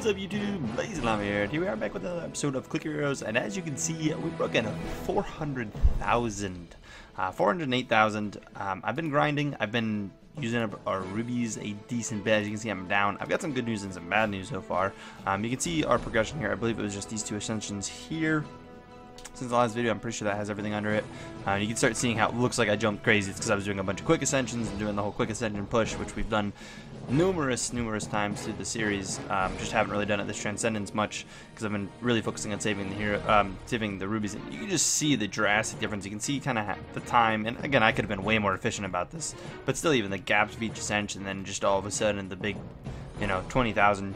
up YouTube? LazeeLlama here, and here we are back with another episode of Click Your Heroes, and as you can see, we broke in 400,000. 408,000. I've been grinding, I've been using our rubies a decent bit. As you can see, I'm down. I've got some good news and some bad news so far. You can see our progression here. I believe it was just these two ascensions here. Since the last video, I'm pretty sure that has everything under it. You can start seeing how it looks like I jumped crazy. It's because I was doing a bunch of quick ascensions and doing the whole quick ascension push, which we've done numerous times through the series. Just haven't really done it this Transcendence much because I've been really focusing on saving the hero, saving the rubies. And you can just see the drastic difference. You can see kind of the time, and again, I could have been way more efficient about this, but still, even the gaps of each ascension, and then just all of a sudden the big, 20,000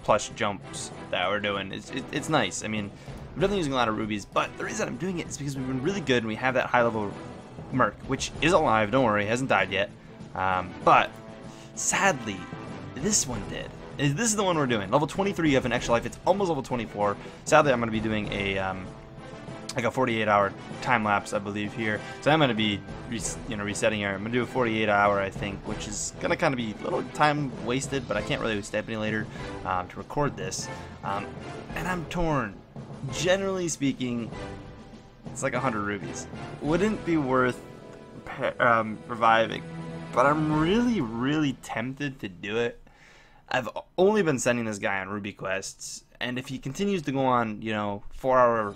plus jumps that we're doing. It's nice. I mean, I'm definitely using a lot of rubies, but the reason I'm doing it is because we've been really good and we have that high level Merc, which is alive, don't worry, hasn't died yet. But sadly, this one did. This is the one we're doing. Level 23, you have an extra life. It's almost level 24. Sadly, I'm going to be doing a like a 48-hour time lapse, I believe, here. So I'm going to be resetting here. I'm going to do a 48-hour, I think, which is going to kind of be a little time wasted, but I can't really stay up any later to record this. And I'm torn. Generally speaking, it's like 100 rubies. Wouldn't be worth reviving, but I'm really tempted to do it. I've only been sending this guy on ruby quests, and if he continues to go on, 4-hour,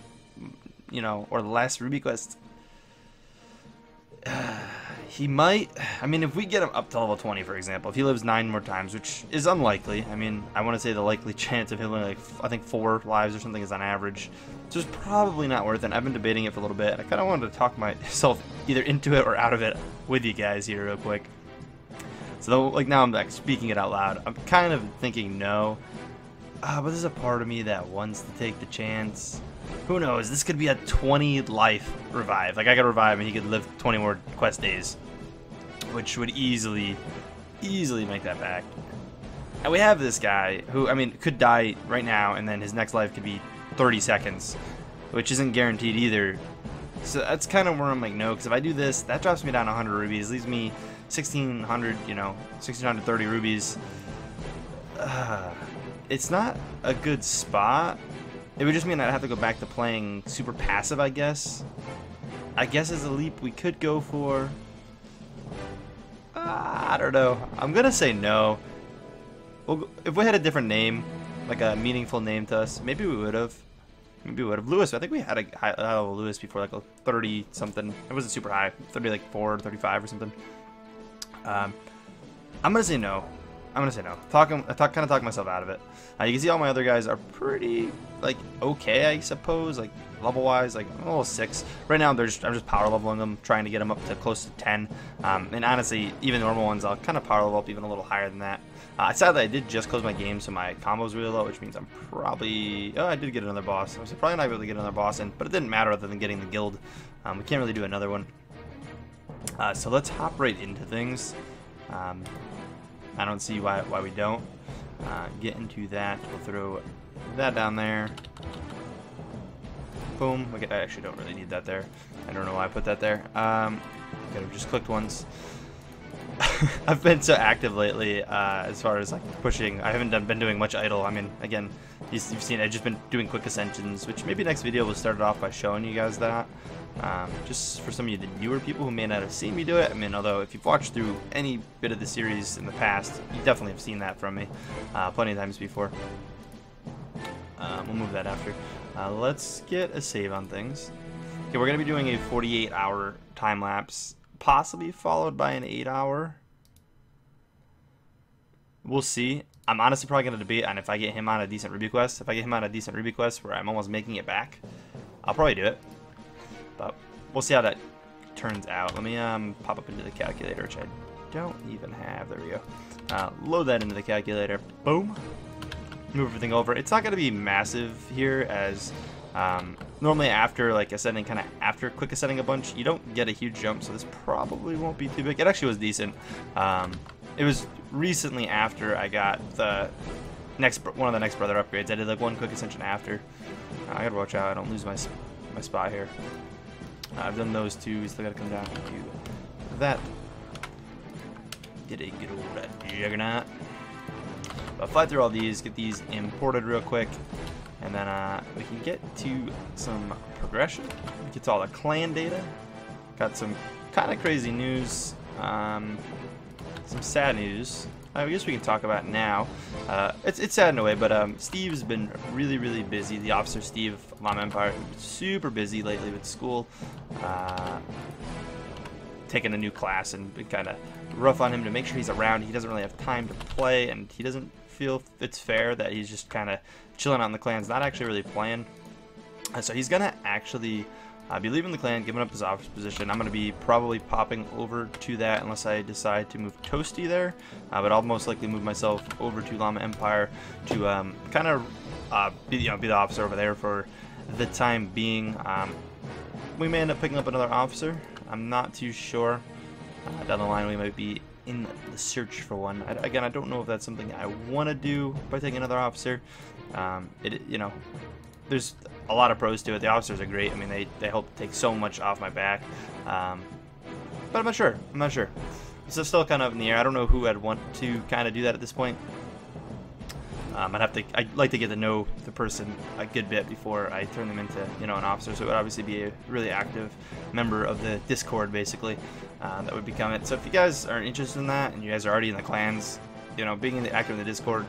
or less ruby quests, he might. I mean, if we get him up to level 20, for example, if he lives 9 more times, which is unlikely. I mean, I want to say the likely chance of him living, I think 4 lives or something is on average. So it's probably not worth it. I've been debating it for a little bit, and I kind of wanted to talk myself either into it or out of it with you guys here real quick. So, like, now I'm like speaking it out loud. I'm kind of thinking no, but there's a part of me that wants to take the chance. Who knows? This could be a 20 life revive. Like, I could revive and he could live 20 more quest days, which would easily make that back. And we have this guy who, I mean, could die right now, and then his next life could be 30 seconds, which isn't guaranteed either. So that's kind of where I'm like, no, because if I do this, that drops me down 100 rubies, leaves me 1,600, 1,630 rubies. It's not a good spot. It would just mean I'd have to go back to playing super passive, I guess. I guess as a leap we could go for... I don't know. I'm going to say no. If we had a different name, like a meaningful name to us, maybe we would have. Maybe we would have. Lewis, I think we had a high level Lewis before, like a 30-something. It wasn't super high. 30, like 4 or 35 or something. I'm going to say no. I'm gonna say no. Kind of talk myself out of it. You can see all my other guys are pretty, like, okay, I suppose, like level-wise, like I'm level 6 right now. I'm just power leveling them, trying to get them up to close to 10. And honestly, even normal ones, I'll kind of power level up even a little higher than that. Sadly, I did just close my game, so my combo's really low, which means I'm probably. Oh, I did get another boss. I was probably not able to get another boss in, but it didn't matter other than getting the guild. We can't really do another one. So let's hop right into things. I don't see why we don't get into that. We'll throw that down there. Boom. I actually don't really need that there. I don't know why I put that there. Could have just clicked once. I've been so active lately as far as like pushing. I haven't been doing much idle. I mean, again, you've seen I've just been doing quick ascensions, which maybe next video we'll start it off by showing you guys that. Just for some of you the newer people who may not have seen me do it. I mean, although if you've watched through any bit of the series in the past, you definitely have seen that from me plenty of times before. We'll move that after. Let's get a save on things. Okay, we're going to be doing a 48-hour time lapse, possibly followed by an 8-hour. We'll see. I'm honestly probably going to debate on if I get him on a decent ruby quest. If I get him on a decent ruby quest where I'm almost making it back, I'll probably do it. But we'll see how that turns out. Let me pop up into the calculator, which I don't even have. There we go. Load that into the calculator. Boom. Move everything over. It's not going to be massive here, as normally after like ascending, kind of after quick ascending a bunch, you don't get a huge jump, so this probably won't be too big. It actually was decent. It was recently after I got the one of the next brother upgrades. I did like one quick ascension after. I gotta watch out I don't lose my spot here. I've done those two. We still gotta come down to that. Get a good old juggernaut. But fly through all these, get these imported real quick, and then we can get to some progression. Get to all the clan data. Got some kind of crazy news, some sad news. I guess we can talk about it now. It's sad in a way, but Steve's been really busy. The officer Steve, Llama Empire, super busy lately with school. Taking a new class and been kind of rough on him to make sure he's around. He doesn't really have time to play, and he doesn't feel it's fair that he's just kind of chilling out in the clans, not actually really playing. So he's gonna actually be leaving the clan, giving up his office position. I'm gonna be probably popping over to that unless I decide to move Toasty there, but I'll most likely move myself over to Llama Empire to kind of be the officer over there for the time being. We may end up picking up another officer. I'm not too sure. Down the line, we might be in the search for one. Again, I don't know if that's something I want to do by taking another officer. There's a lot of pros to it. The officers are great. I mean, they help take so much off my back. But I'm not sure. So still kind of in the air. I don't know who I'd want to kind of do that at this point. I'd like to get to know the person a good bit before I turn them into, an officer. So it would obviously be a really active member of the Discord, basically, that would become it. So if you guys are interested in that, and you guys are already in the clans, being active in the Discord,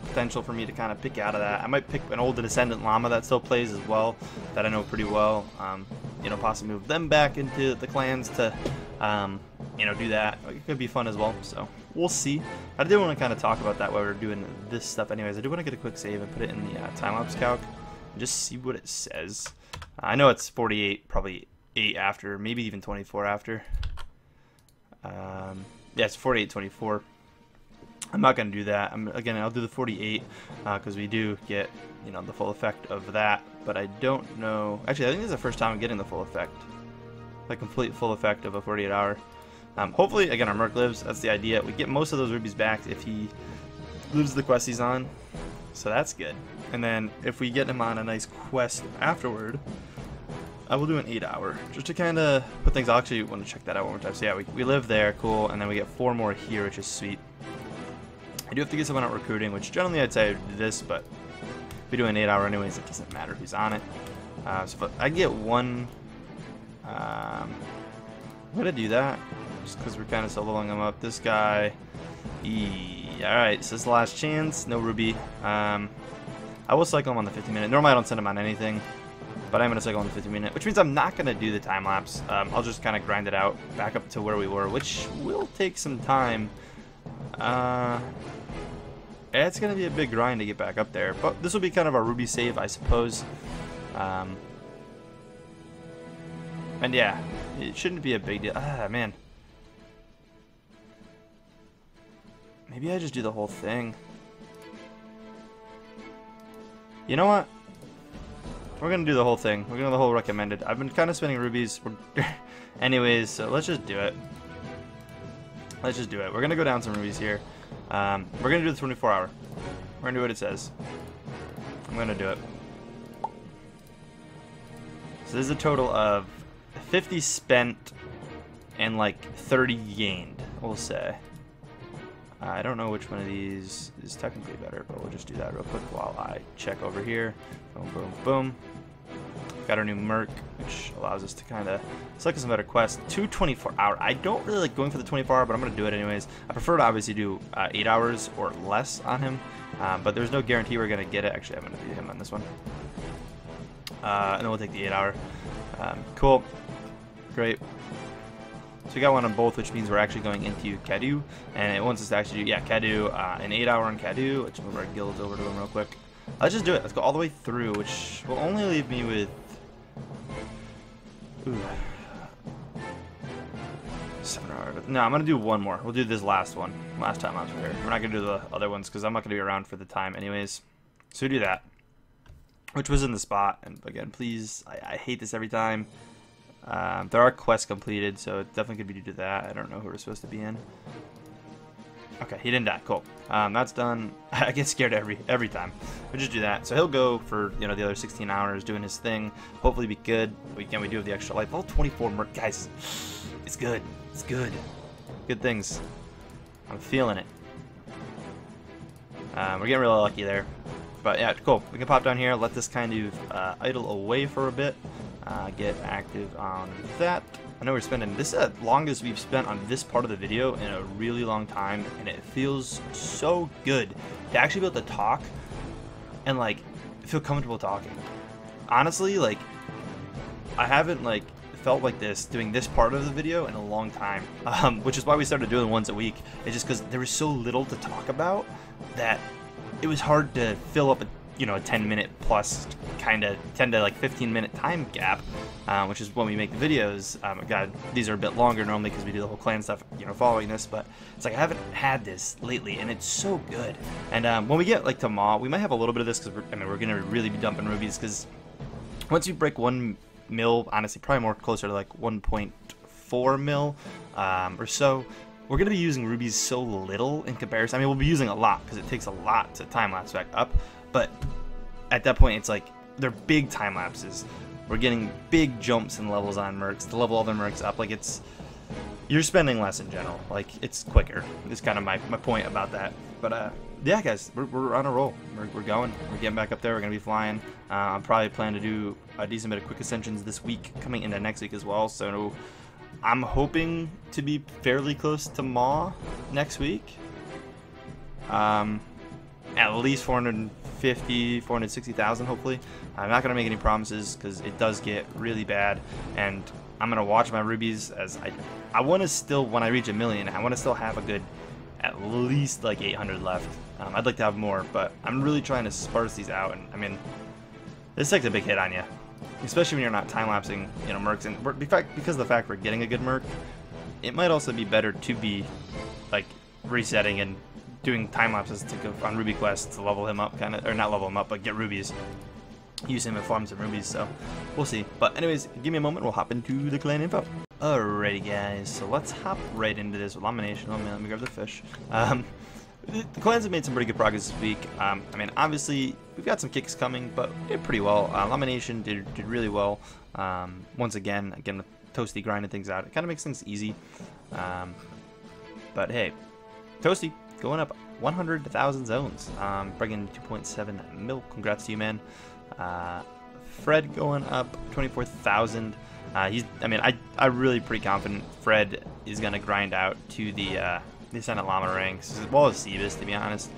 potential for me to kind of pick out of that. I might pick an old Descendant Llama that still plays as well, that I know pretty well. Possibly move them back into the clans to, do that. It could be fun as well. So we'll see. I did want to kind of talk about that while we're doing this stuff anyways. I do want to get a quick save and put it in the Timelapse Calc and just see what it says. I know it's 48, probably 8 after, maybe even 24 after. Yeah, it's 48, 24. I'm not going to do that. Again, I'll do the 48 because we do get, the full effect of that. But I don't know. Actually, I think this is the first time I'm getting the full effect. The complete full effect of a 48 hour. Hopefully, again, our Merc lives. That's the idea. We get most of those rubies back if he lives the quest he's on. So that's good. And then if we get him on a nice quest afterward, I will do an 8 hour. Just to kind of put things. I'll actually want to check that out one more time. So yeah, we live there. Cool. And then we get 4 more here, which is sweet. I do have to get someone out recruiting, which generally I'd say I would do this, but if we do an 8 hour anyways, it doesn't matter who's on it. So if I get one, I'm gonna do that just because we're kind of soloing him up. This guy, alright, so this is the last chance, no ruby. I will cycle him on the 50-minute. Normally I don't send him on anything, but I'm gonna cycle on the 50-minute, which means I'm not gonna do the time lapse. I'll just kind of grind it out back up to where we were, which will take some time. It's going to be a big grind to get back up there, but this will be kind of our ruby save, I suppose. And yeah, it shouldn't be a big deal. Man. Maybe I just do the whole thing. You know what? We're going to do the whole thing. We're going to do the whole recommended. I've been kind of spending rubies. Anyways, so let's just do it. Let's just do it. We're going to go down some rubies here. We're going to do the 24 hour. We're going to do what it says. I'm going to do it. So this is a total of 50 spent and like 30 gained, we'll say. I don't know which one of these is technically better, but we'll just do that real quick while I check over here. Boom, boom, boom. Got our new Merc, which allows us to kind of select some better quests. 24 hour. I don't really like going for the 24 hour, but I'm going to do it anyways. I prefer to obviously do 8 hours or less on him, but there's no guarantee we're going to get it. Actually, I'm going to do him on this one. And then we'll take the 8 hour. Cool. Great. So we got one on both, which means we're actually going into Cadu, and it wants us to actually do, Cadu, an 8 hour on Cadu. Let's move our guilds over to him real quick. Let's just do it. Let's go all the way through, which will only leave me with... Ooh. 7 hours. No, I'm going to do one more. We'll do this last one. Last time I was here. We're not going to do the other ones because I'm not going to be around for the time anyways. So we do that. Which was in the spot. And again, please, I hate this every time. There are quests completed, so it definitely could be due to that. I don't know who we're supposed to be in. Okay, he didn't die. Cool. That's done. I get scared every time. We just do that. So he'll go for the other 16 hours doing his thing. Hopefully be good. We do have the extra life. All 24 Merc guys. It's good. It's good. Good things. I'm feeling it. We're getting really lucky there. But yeah, cool. We can pop down here, let this kind of idle away for a bit. Get active on that. I know we're spending, this is the longest we've spent on this part of the video in a really long time, and it feels so good to actually be able to talk and like feel comfortable talking. Honestly, like I haven't like felt like this doing this part of the video in a long time, which is why we started doing ones a week. It's just because there was so little to talk about that it was hard to fill up a, you know, a 10-minute plus kind of 10 to like 15-minute time gap, which is when we make the videos. God, these are a bit longer normally because we do the whole clan stuff, you know, following this, but it's like I haven't had this lately, and it's so good. And when we get like to Maw, we might have a little bit of this because we're gonna really be dumping rubies, because once you break 1 mil, honestly, probably more closer to like 1.4 mil or so. We're going to be using rubies so little in comparison. I mean, we'll be using a lot because it takes a lot to time-lapse back up. But at that point, it's like they're big time-lapses. We're getting big jumps in levels on mercs to level all the mercs up. Like, it's... You're spending less in general. Like, it's quicker. It's kind of my point about that. But, yeah, guys, we're on a roll. We're going. We're getting back up there. We're going to be flying. I'm probably planning to do a decent bit of quick ascensions this week, coming into next week as well. So... I'm hoping to be fairly close to Maw next week. At least 450, 460,000 hopefully. I'm not going to make any promises because it does get really bad, and I'm going to watch my rubies as I want to still, when I reach 1 million, I want to still have a good at least like 800 left. I'd like to have more, but I'm really trying to sparse these out, and I mean, this takes a big hit on you. Especially when you're not time-lapsing, you know, mercs, and because of the fact we're getting a good merc, it might also be better to be like resetting and doing time lapses to go on ruby quests to level him up, kind of, or not level him up, but get rubies. Use him and farm some rubies. So we'll see. But anyways, give me a moment. We'll hop into the clan info. Alrighty, guys. So let's hop right into this lamination. Oh man, let me grab the fish. The clans have made some pretty good progress this week. I mean, obviously, we've got some kicks coming, but we did pretty well. Lamination did really well. Once again, with Toasty grinding things out, it kind of makes things easy. But hey, Toasty going up 100,000 zones, bringing 2.7 mil. Congrats to you, man. Fred going up 24,000. I'm really pretty confident Fred is gonna grind out to the LazeeLlama ranks, as well as Seabus, to be honest.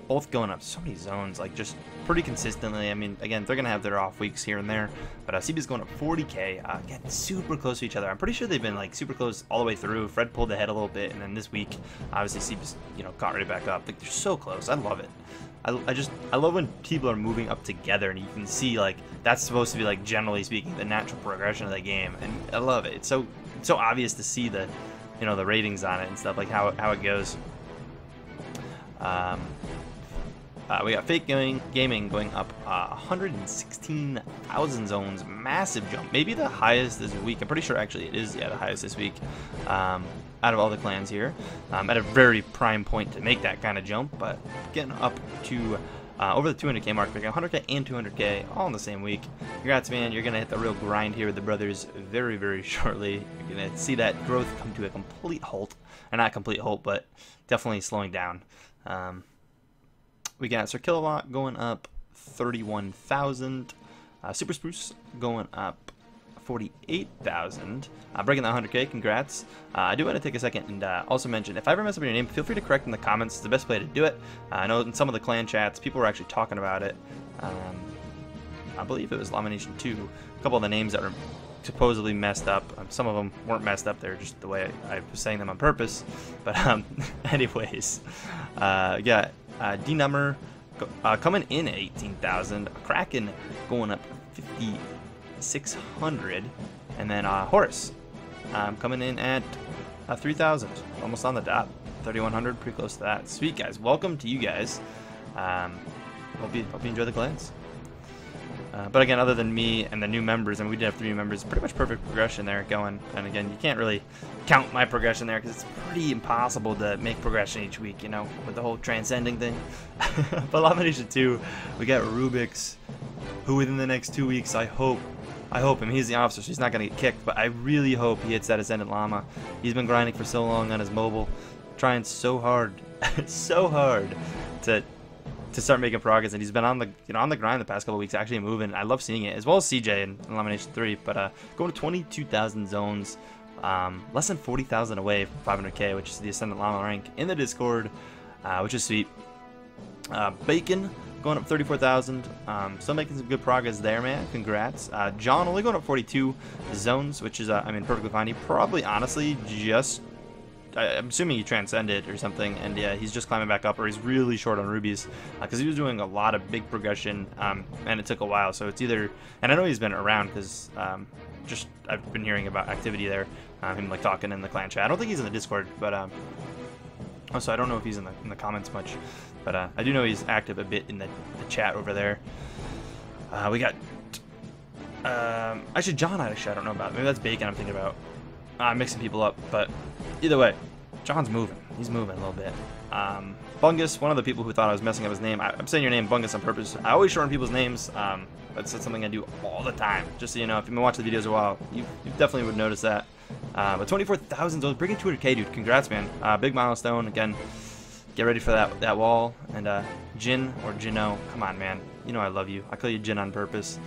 Both going up so many zones, like just pretty consistently. I mean, again, they're gonna have their off weeks here and there, but Seabus going up 40k, again, super close to each other. I'm pretty sure they've been like super close all the way through. Fred pulled ahead a little bit, and then this week, obviously Seabus, you know, caught right back up. Like, they're so close. I love it. I love when people are moving up together, and you can see like that's supposed to be, like, generally speaking, the natural progression of the game, and I love it. It's so obvious to see the, you know, the ratings on it and stuff, like how it goes. We got Fake Gaming going up 116,000 zones, massive jump, maybe the highest this week. I'm pretty sure actually it is, yeah, the highest this week out of all the clans here. At a very prime point to make that kind of jump, but getting up to over the 200k mark, making 100k and 200k all in the same week. Congrats, man. You're gonna hit the real grind here with the brothers very shortly. You're gonna see that growth come to a complete halt, or not complete halt, but definitely slowing down. We got Sir Kilowatt going up 31,000. Super Spruce going up 48,000. Breaking that 100k, congrats. I do want to take a second and also mention, if I ever mess up your name, feel free to correct in the comments. It's the best way to do it. I know in some of the clan chats, people were actually talking about it. I believe it was Lamination 2. A couple of the names that were supposedly messed up. Some of them weren't messed up. They're just the way I was saying them on purpose. But anyways, we got D-Number coming in at 18,000. Kraken going up 5,600. And then Horus coming in at 3,000. Almost on the dot. 3,100, pretty close to that. Sweet, guys. Welcome to you guys. Hope you enjoy the clans. But again, other than me and the new members, and we did have 3 new members, pretty much perfect progression there going. And again, you can't really count my progression there because it's pretty impossible to make progression each week, you know, with the whole transcending thing. But Lamination 2, we got Rubik's, who within the next 2 weeks, I hope, I mean, he's the officer, so he's not going to get kicked, but I really hope he hits that Ascendant Llama. He's been grinding for so long on his mobile, trying so hard, so hard to to start making progress, and he's been on the on the grind the past couple weeks, actually moving. I love seeing it, as well as CJ in Elimination 3. But going to 22,000 zones, less than 40,000 away from 500k, which is the Ascendant Llama rank in the Discord, which is sweet. Bacon going up 34,000, still making some good progress there, man. Congrats. John only going up 42 zones, which is I mean, perfectly fine. He probably honestly just, I'm assuming he transcended or something, and yeah, he's just climbing back up, or he's really short on rubies, because he was doing a lot of big progression, and it took a while. So it's either, and I know he's been around because just I've been hearing about activity there, him like talking in the clan chat. I don't think he's in the Discord, but also I don't know if he's in the comments much, but I do know he's active a bit in the chat over there. We got actually John. I don't know about. Maybe that's Bacon I'm thinking about. I'm mixing people up, but either way, John's moving. He's moving a little bit. Bungus, one of the people who thought I was messing up his name. I'm saying your name Bungus on purpose. I always shorten people's names. That's something I do all the time. Just so you know, if you've been watching the videos a while, you definitely would notice that. But 24,000 zones, breaking 200k, dude. Congrats, man. Big milestone. Again, get ready for that wall. And Jin or Jino, come on, man. You know I love you. I call you Jin on purpose.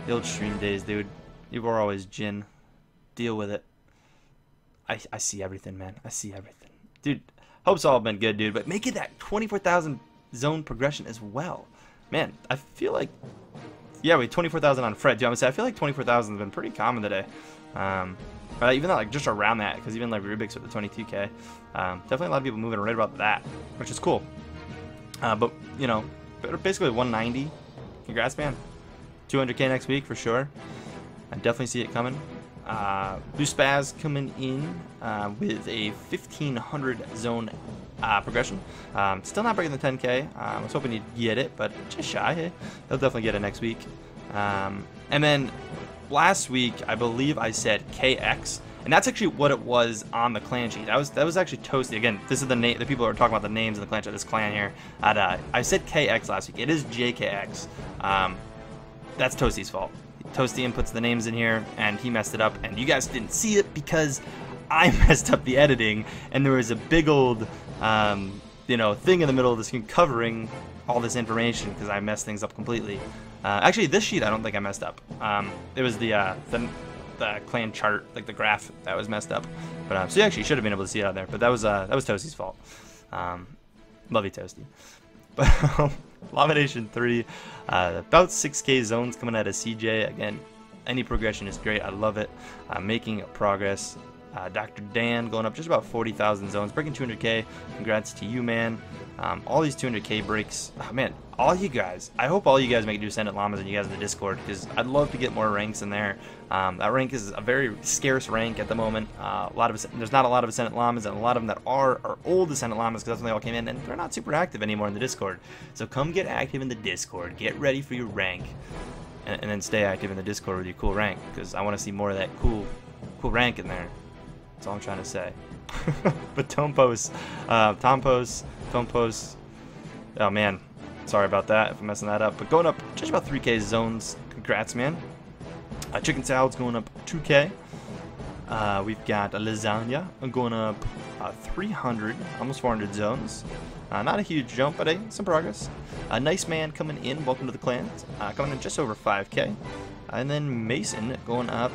The old stream days, dude. You were always Jin. Deal with it. I see everything, man. I see everything. Dude, hope's all been good, dude. But make it that 24,000 zone progression as well. Man, I feel like, yeah, wait, 24,000 on Fred, dude. I'm gonna say, I feel like 24,000 has been pretty common today. Even though, like, just around that, because even, like, Rubik's with the 22k. Definitely a lot of people moving right about that, which is cool. But, you know, basically 190. Congrats, man. 200k next week for sure. I definitely see it coming. Blue Spaz coming in with a 1,500 zone progression. Still not breaking the 10k. I was hoping he'd get it, but just shy. He'll definitely get it next week. And then last week, I believe I said KX, and that's actually what it was on the clan sheet. That was actually Toasty. Again, this is the name. The people are talking about the names in the clan chat. This clan here. I said KX last week. It is JKX. That's Toasty's fault. Toasty inputs the names in here, and he messed it up, and you guys didn't see it because I messed up the editing, and there was a big old, you know, thing in the middle of the screen covering all this information because I messed things up completely. Actually, this sheet I don't think I messed up. It was the clan chart, like the graph, that was messed up. But so you actually should have been able to see it out there, but that was Toasty's fault. Love you, Toasty. But Elimination 3, about 6k zones coming out of CJ. Again, any progression is great. I love it. Making progress. Dr. Dan going up just about 40,000 zones, breaking 200k. Congrats to you, man. All these 200k breaks. Oh, man, all you guys. I hope all you guys make Ascendant Llamas and you guys in the Discord, because I'd love to get more ranks in there. That rank is a very scarce rank at the moment. There's not a lot of Ascendant Llamas, and a lot of them that are old Ascendant Llamas, because that's when they all came in, and they're not super active anymore in the Discord. So come get active in the Discord. Get ready for your rank, and then stay active in the Discord with your cool rank, because I want to see more of that cool rank in there. That's all I'm trying to say. But Tom posts, oh man, sorry about that if I'm messing that up. But going up just about 3k zones. Congrats, man. Chicken salad's going up 2k. We've got a lasagna going up 300, almost 400 zones. Not a huge jump, but hey, some progress. A nice man coming in. Welcome to the clan. Coming in just over 5k. And then Mason going up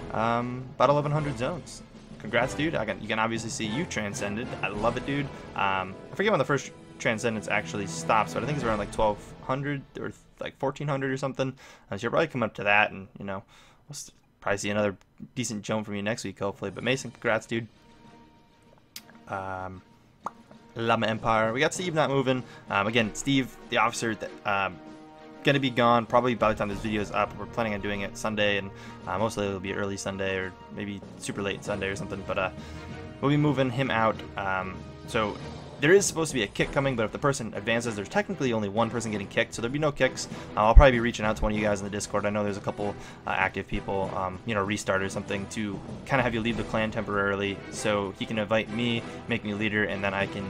about 1,100 zones. Congrats, dude. You can obviously see you transcended. I love it, dude. I forget when the first transcendence actually stops, but I think it's around like 1,200 or like 1,400 or something. So you'll probably come up to that, and you know, we'll probably see another decent jump from you next week, hopefully. But Mason, congrats, dude. Llama Empire. We got Steve not moving. Again, Steve, the officer, that gonna be gone probably by the time this video is up. We're planning on doing it Sunday, and mostly it'll be early Sunday or maybe super late Sunday or something, but we'll be moving him out. So there is supposed to be a kick coming, but if the person advances, there's technically only one person getting kicked, so there'll be no kicks. I'll probably be reaching out to one of you guys in the Discord. I know there's a couple active people, you know, restart or something, to kind of have you leave the clan temporarily, so he can invite me, make me leader, and then I can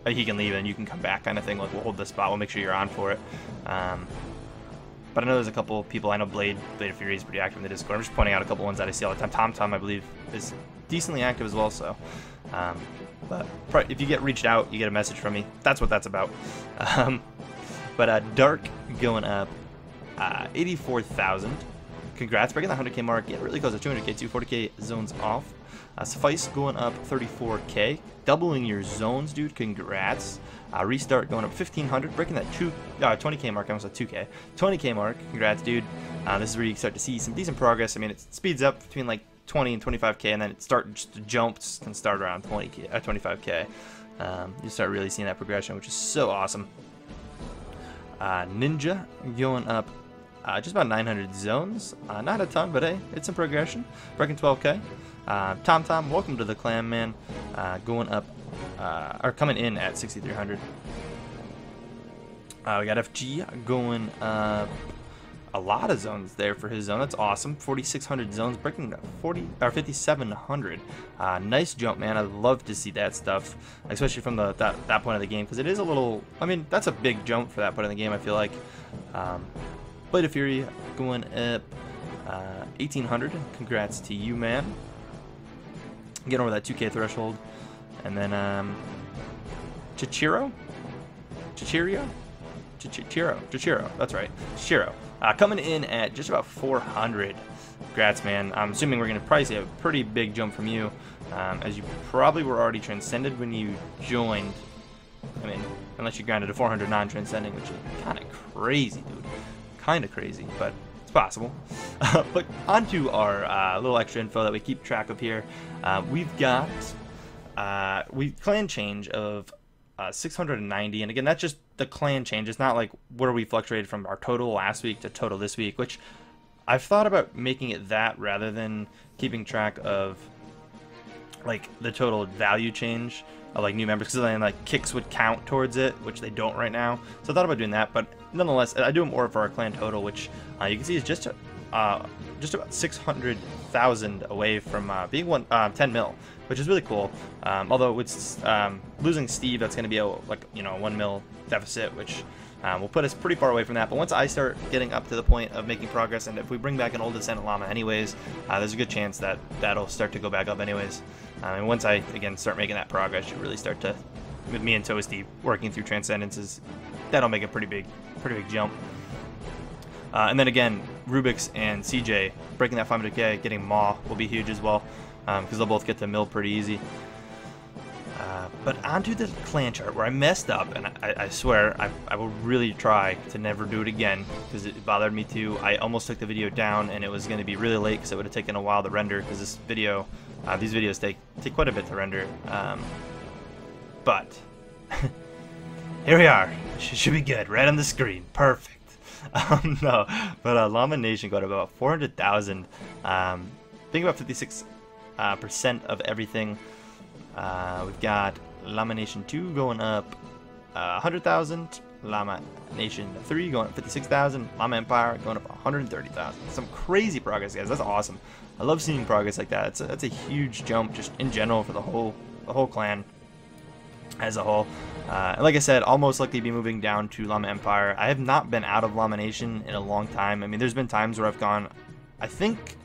he can leave and you can come back, kind of thing. Like, we'll hold the spot, we'll make sure you're on for it. But I know there's a couple people. I know Blade of Fury is pretty active in the Discord. I'm just pointing out a couple ones that I see all the time. Tom, I believe, is decently active as well, so but if you get reached out, you get a message from me. That's what that's about. But Dark going up 84,000. Congrats, breaking the 100K mark. Yeah, really close to 200K too. 40K zones off. Suffice going up 34K, doubling your zones, dude. Congrats. Restart going up 1,500, breaking that 20K mark. I almost said 2K. 20K mark. Congrats, dude. This is where you start to see some decent progress. I mean, it speeds up between like 20 and 25K, and then it starts to jumps can start around 25K. You start really seeing that progression, which is so awesome. Ninja going up just about 900 zones. Not a ton, but hey, it's some progression. Breaking 12K. Tom, welcome to the clan, man. Going up, or coming in at 6,300. We got FG going up a lot of zones there for his zone. That's awesome. 4,600 zones, breaking 5,700. Nice jump, man. I'd love to see that stuff, especially from that point of the game, because it is a little. I mean, that's a big jump for that point of the game, I feel like. Blade of Fury going up 1,800. Congrats to you, man. Getting over that 2K threshold. And then Chichiro, that's right, Chichiro. Coming in at just about 400. Congrats, man. I'm assuming we're going to probably see a pretty big jump from you, as you probably were already transcended when you joined. I mean, unless you grinded a 400 non-transcending, which is kind of crazy, dude. Kind of crazy, but it's possible. But onto our little extra info that we keep track of here. We've got clan change of 690, and again, that's just the clan change. It's not like where we fluctuated from our total last week to total this week, which I've thought about making it that rather than keeping track of like the total value change of like new members, because then like kicks would count towards it, which they don't right now. So I thought about doing that, but nonetheless, I do more for our clan total, which you can see is just about 600,000 away from being 10 mil, which is really cool. Although with losing Steve, that's going to be a 1 mil deficit, which will put us pretty far away from that. But once I start getting up to the point of making progress, and if we bring back an old Descendant Llama anyways, there's a good chance that that'll start to go back up anyways. And once I again start making that progress, you really start to, with me and Toasty working through Transcendences, that'll make a pretty big jump. And then again, Rubik's and CJ breaking that 500K, getting Maw will be huge as well, because they'll both get to mill pretty easy. But onto the clan chart where I messed up, and I swear I will really try to never do it again, because it bothered me too. I almost took the video down, and it was going to be really late because it would have taken a while to render, because this video, these videos take quite a bit to render. But here we are. Should be good. Right on the screen. Perfect. No, but Llama Nation got about 400,000. Being about 56% of everything. We've got Llama Nation 2 going up 100,000. Llama Nation 3 going up 56,000. Llama Empire going up 130,000. Some crazy progress, guys. That's awesome. I love seeing progress like that. That's a huge jump just in general for the whole clan as a whole. And like I said, I'll most likely be moving down to Llama Empire. I have not been out of Llama Nation in a long time. I mean, there's been times where I've gone, I think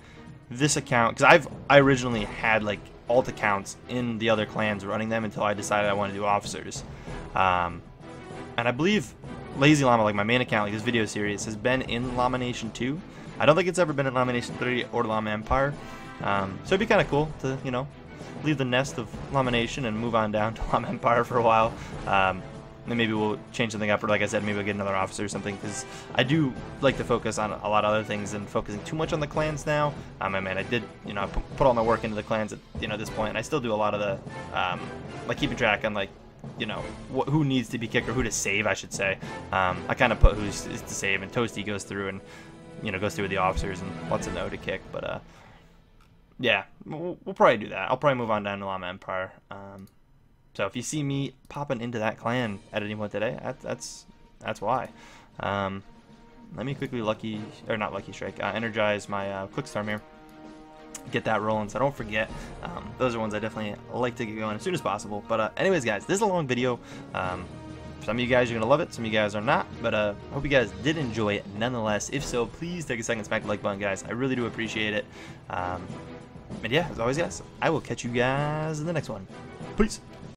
this account, because I originally had like alt accounts in the other clans running them until I decided I wanted to do officers. And I believe LazeeLlama, like my main account, like this video series, has been in Llama Nation 2. I don't think it's ever been in Llama Nation 3 or Llama Empire. So it'd be kind of cool to, you know, leave the nest of Llama Nation and move on down to Llama Empire for a while. Then maybe we'll change something up, or like I said, maybe we'll get another officer or something, because I do like to focus on a lot of other things than focusing too much on the clans now. I mean, I did, you know, put all my work into the clans at, you know, this point, and I still do a lot of the, like keeping track on, like, you know, who needs to be kicked, or who to save, I should say. I kind of put who's to save, and Toasty goes through and, you know, goes through with the officers and lets them know to kick, but, yeah, we'll probably do that. I'll probably move on down to Llama Empire. So if you see me popping into that clan at any point today, that's why. Let me quickly energize my quick storm here. Get that rolling so I don't forget. Those are ones I definitely like to get going as soon as possible. But anyways, guys, this is a long video. Some of you guys are gonna love it, some of you guys are not. But I hope you guys did enjoy it nonetheless. If so, please take a second, smack the like button, guys. I really do appreciate it. And yeah, as always, guys, I will catch you guys in the next one. Peace.